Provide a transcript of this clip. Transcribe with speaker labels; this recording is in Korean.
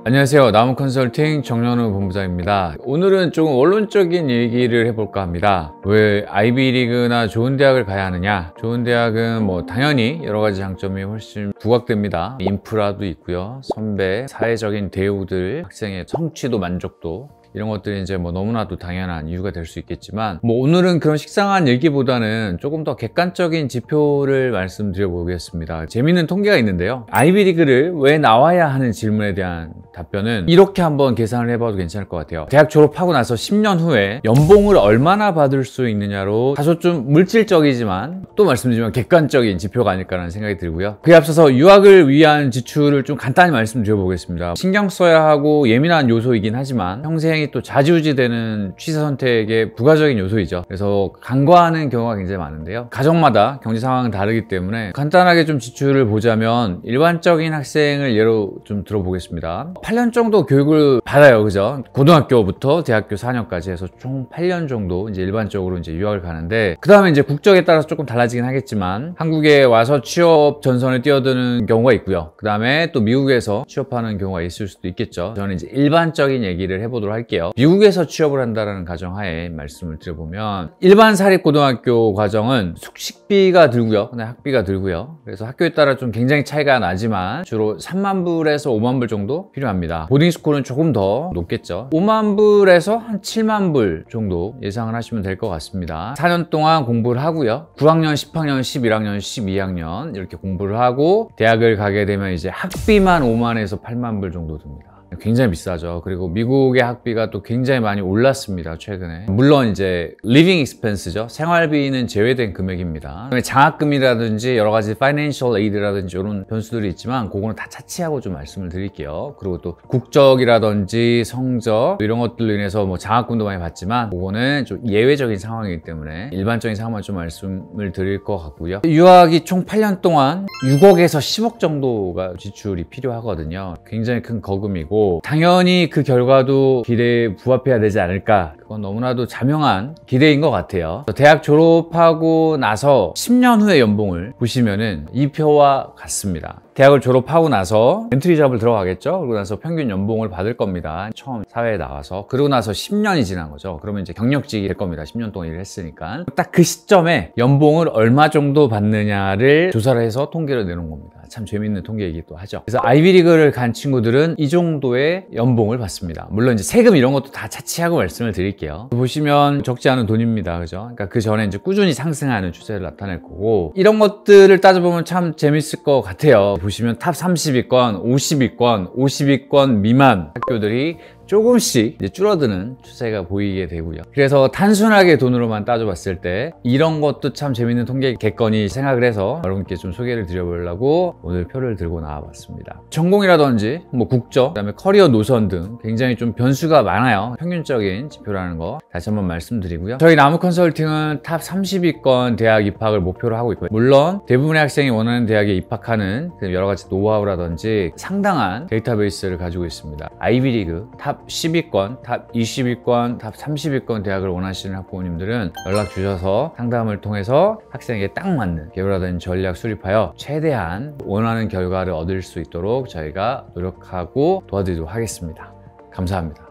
Speaker 1: 안녕하세요. 나무컨설팅 정연우 본부장입니다. 오늘은 조금 원론적인 얘기를 해볼까 합니다. 왜 아이비리그나 좋은 대학을 가야 하느냐? 좋은 대학은 뭐 당연히 여러 가지 장점이 훨씬 부각됩니다. 인프라도 있고요, 선배, 사회적인 대우들, 학생의 성취도, 만족도, 이런 것들이 이제 뭐 너무나도 당연한 이유가 될 수 있겠지만, 뭐 오늘은 그런 식상한 얘기보다는 조금 더 객관적인 지표를 말씀드려 보겠습니다. 재미있는 통계가 있는데요, 아이비리그를 왜 나와야 하는 질문에 대한 답변은 이렇게 한번 계산을 해봐도 괜찮을 것 같아요. 대학 졸업하고 나서 10년 후에 연봉을 얼마나 받을 수 있느냐로 다소 좀 물질적이지만 또 말씀드리면 객관적인 지표가 아닐까라는 생각이 들고요. 그에 앞서서 유학을 위한 지출을 좀 간단히 말씀드려 보겠습니다. 신경 써야 하고 예민한 요소이긴 하지만 평생 또 좌지우지되는 취사 선택의 부가적인 요소이죠. 그래서 간과하는 경우가 굉장히 많은데요, 가정마다 경제 상황은 다르기 때문에 간단하게 좀 지출을 보자면 일반적인 학생을 예로 좀 들어보겠습니다. 8년 정도 교육을 받아요, 그죠? 고등학교부터 대학교 4년까지 해서 총 8년 정도 이제 일반적으로 이제 유학을 가는데, 그 다음에 이제 국적에 따라서 조금 달라지긴 하겠지만 한국에 와서 취업 전선에 뛰어드는 경우가 있고요. 그 다음에 또 미국에서 취업하는 경우가 있을 수도 있겠죠. 저는 이제 일반적인 얘기를 해보도록 할게요. 미국에서 취업을 한다는 가정하에 말씀을 드려보면, 일반 사립고등학교 과정은 숙식비가 들고요, 학비가 들고요. 그래서 학교에 따라 좀 굉장히 차이가 나지만 주로 3만 불에서 5만 불 정도 필요합니다. 보딩스쿨은 조금 더 높겠죠. 5만 불에서 한 7만 불 정도 예상을 하시면 될 것 같습니다. 4년 동안 공부를 하고요, 9학년, 10학년, 11학년, 12학년 이렇게 공부를 하고 대학을 가게 되면 이제 학비만 5만에서 8만 불 정도 듭니다. 굉장히 비싸죠. 그리고 미국의 학비가 또 굉장히 많이 올랐습니다, 최근에. 물론 이제 living expense죠, 생활비는 제외된 금액입니다. 장학금이라든지 여러 가지 financial aid라든지 이런 변수들이 있지만 그거는 다 차치하고 좀 말씀을 드릴게요. 그리고 또 국적이라든지 성적 이런 것들로 인해서 뭐 장학금도 많이 받지만 그거는 좀 예외적인 상황이기 때문에 일반적인 상황만 좀 말씀을 드릴 것 같고요. 유학이 총 8년 동안 6억에서 10억 정도가 지출이 필요하거든요. 굉장히 큰 거금이고, 당연히 그 결과도 기대에 부합해야 되지 않을까, 그건 너무나도 자명한 기대인 것 같아요. 대학 졸업하고 나서 10년 후의 연봉을 보시면은 이 표와 같습니다. 대학을 졸업하고 나서 엔트리 잡을 들어가겠죠. 그러고 나서 평균 연봉을 받을 겁니다, 처음 사회에 나와서. 그러고 나서 10년이 지난 거죠. 그러면 이제 경력직이 될 겁니다, 10년 동안 일을 했으니까. 딱 그 시점에 연봉을 얼마 정도 받느냐를 조사를 해서 통계를 내놓은 겁니다. 참 재밌는 통계이기도 하죠. 그래서 아이비리그를 간 친구들은 이 정도의 연봉을 받습니다. 물론 이제 세금 이런 것도 다 차치하고 말씀을 드릴게요. 보시면 적지 않은 돈입니다, 그죠? 그러니까 그 전에 이제 꾸준히 상승하는 추세를 나타낼 거고, 이런 것들을 따져보면 참 재밌을 것 같아요. 보시면 탑 30위권, 50위권, 50위권 미만 학교들이 조금씩 이제 줄어드는 추세가 보이게 되고요. 그래서 단순하게 돈으로만 따져봤을 때 이런 것도 참 재밌는 통계겠거니 생각을 해서 여러분께 좀 소개를 드려보려고 오늘 표를 들고 나와봤습니다. 전공이라든지 뭐 국적, 그다음에 커리어 노선 등 굉장히 좀 변수가 많아요. 평균적인 지표라는 거 다시 한번 말씀드리고요. 저희 나무컨설팅은 탑 30위권 대학 입학을 목표로 하고 있고요. 물론 대부분의 학생이 원하는 대학에 입학하는 여러 가지 노하우라든지 상당한 데이터베이스를 가지고 있습니다. 아이비리그 탑 10위권, 탑 20위권, 탑 30위권 대학을 원하시는 학부모님들은 연락 주셔서 상담을 통해서 학생에게 딱 맞는 개별화된 전략 수립하여 최대한 원하는 결과를 얻을 수 있도록 저희가 노력하고 도와드리도록 하겠습니다. 감사합니다.